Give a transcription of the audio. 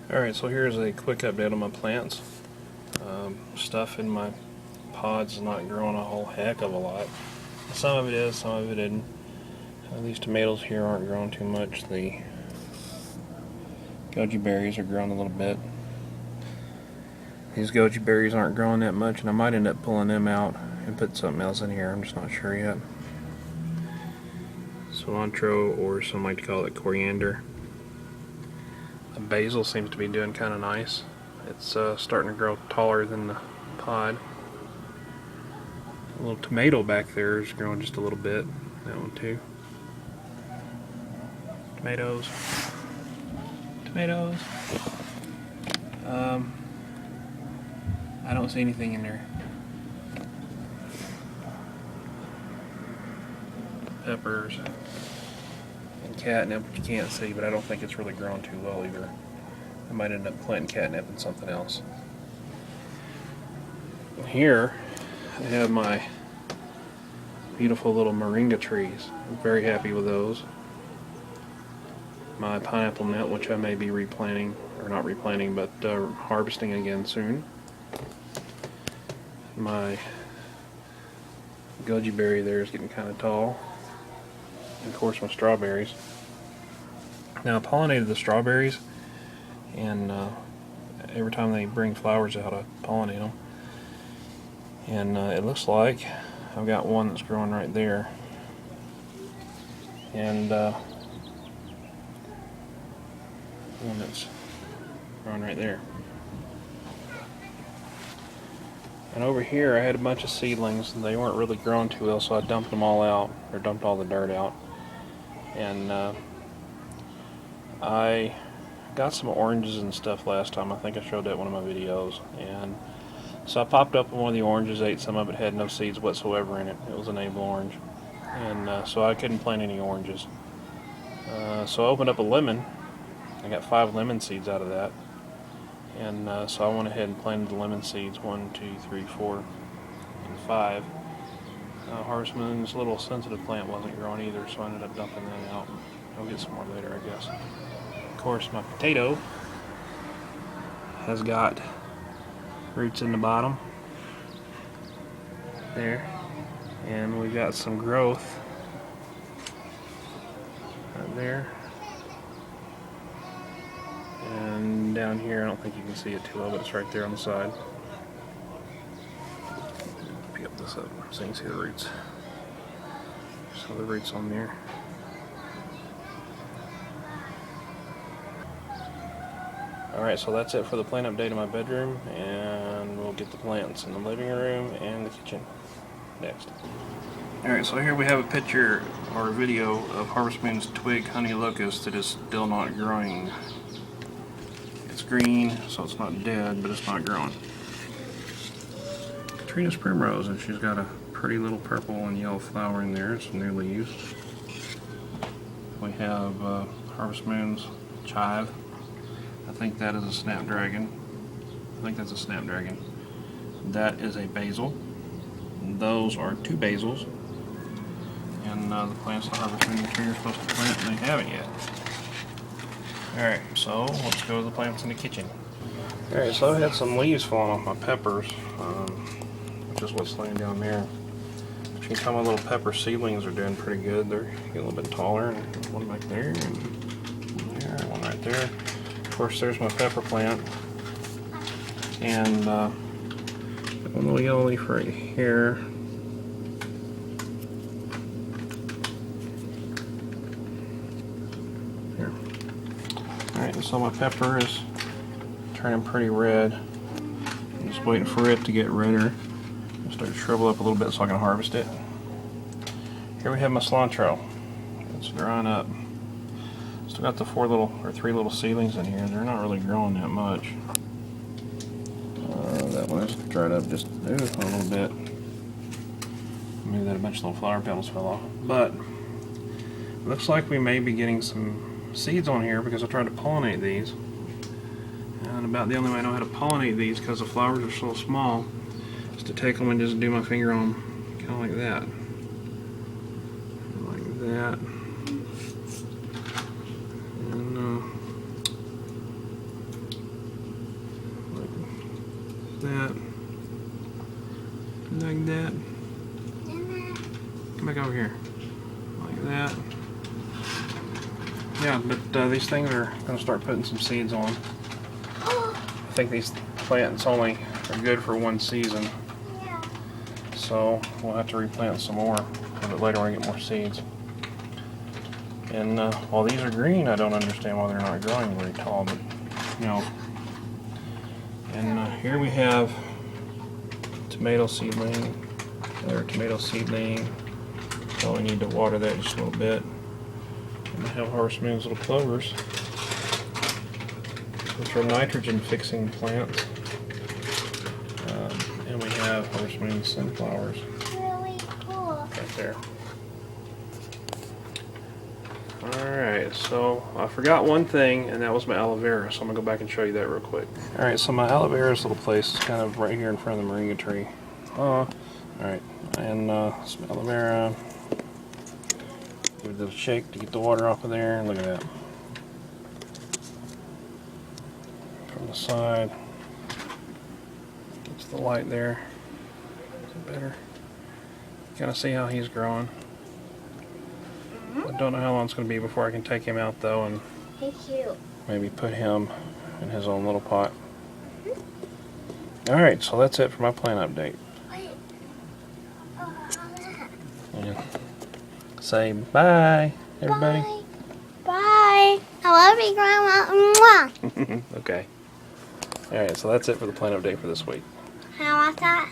Alright, so here's a quick update on my plants. Stuff in my pods is not growing a whole heck of a lot. Some of it is, some of it isn't. These tomatoes here aren't growing too much. The goji berries are growing a little bit. These goji berries aren't growing that much, and I might end up pulling them out and put something else in here. I'm just not sure yet. Cilantro, or some like to call it coriander. The basil seems to be doing kind of nice. It's starting to grow taller than the pod. A little tomato back there is growing just a little bit. That one too. Tomatoes. Tomatoes. I don't see anything in there. Peppers and catnip, which you can't see, but I don't think it's really growing too well either. I might end up planting catnip and something else. Here I have my beautiful little moringa trees. I'm very happy with those. My pineapple nut, which I may be replanting, or not replanting, but harvesting again soon. My goji berry there is getting kind of tall. And of course my strawberries. Now I pollinated the strawberries, and every time they bring flowers out I pollinate them. And it looks like I've got one that's growing right there. And one that's growing right there. And over here I had a bunch of seedlings and they weren't really growing too well, so I dumped them all out, or dumped all the dirt out. And I got some oranges and stuff last time. I think I showed that in one of my videos. And so I popped up one of the oranges, ate some of it, had no seeds whatsoever in it. It was a navel orange. And so I couldn't plant any oranges. So I opened up a lemon. I got 5 lemon seeds out of that. And so I went ahead and planted the lemon seeds, 1, 2, 3, 4, and 5. Harvest Moon's little sensitive plant wasn't growing either, so I ended up dumping that out. I'll get some more later, I guess. Of course, my potato has got roots in the bottom there, and we got some growth right there. And down here, I don't think you can see it too well, but it's right there on the side. Pick up this up so you can see the roots. So the roots on there. Alright, so that's it for the plant update in my bedroom, and we'll get the plants in the living room and the kitchen next. Alright, so here we have a picture or a video of Harvest Moon's twig honey locust that is still not growing. It's green, so it's not dead, but it's not growing. Katrina's primrose, and she's got a pretty little purple and yellow flower in there. It's new leaves. We have Harvest Moon's chive. I think that is a snapdragon. I think that's a snapdragon. That is a basil. Those are 2 basils. And the plants that Harvest Moon tree are supposed to plant, and they haven't yet. Alright, so let's go to the plants in the kitchen. Alright, so I had some leaves falling off my peppers, which is what's laying down there. You can tell my little pepper seedlings are doing pretty good. They're getting a little bit taller, and one back there, and one there, one right there. Of course, there's my pepper plant. And one little yellow leaf right here. Alright, so my pepper is turning pretty red. I'm just waiting for it to get redder. I'll start to shrivel up a little bit so I can harvest it. Here we have my cilantro. It's drying up. Still got the 3 little seedlings in here. They're not really growing that much. That one is dried up just a little bit. Maybe that a bunch of little flower petals fell off. But looks like we may be getting some seeds on here because I tried to pollinate these, and about the only way I know how to pollinate these, because the flowers are so small, is to take them and just do my finger on them, kind of like that, and Like that. Come back over here. Like that. Yeah, but these things are going to start putting some seeds on. I think these plants only are good for one season. Yeah. So we'll have to replant some more a little bit later when we get more seeds. And while these are green, I don't understand why they're not growing very tall, but you know. And here we have tomato seedling, another tomato seedling. So we need to water that just a little bit. And we have Harvest Moon's little clovers, which are nitrogen fixing plants. And we have Harvest Moon's sunflowers Really cool. right there. Alright, so I forgot one thing, and that was my aloe vera, so I'm going to go back and show you that real quick. Alright, so my aloe vera's little place is kind of right here in front of the moringa tree. Alright, and some aloe vera. Give it a little shake to get the water off of there, and look at that. From the side. Gets the light there. Is it better? Kind of see how he's growing. I don't know how long it's going to be before I can take him out though and He's cute. maybe put him in his own little pot. Alright, so that's it for my plant update. Wait. And say bye, everybody. Bye. I love you, Grandma. Mwah. Okay. Alright, so that's it for the plant update for this week. How was that?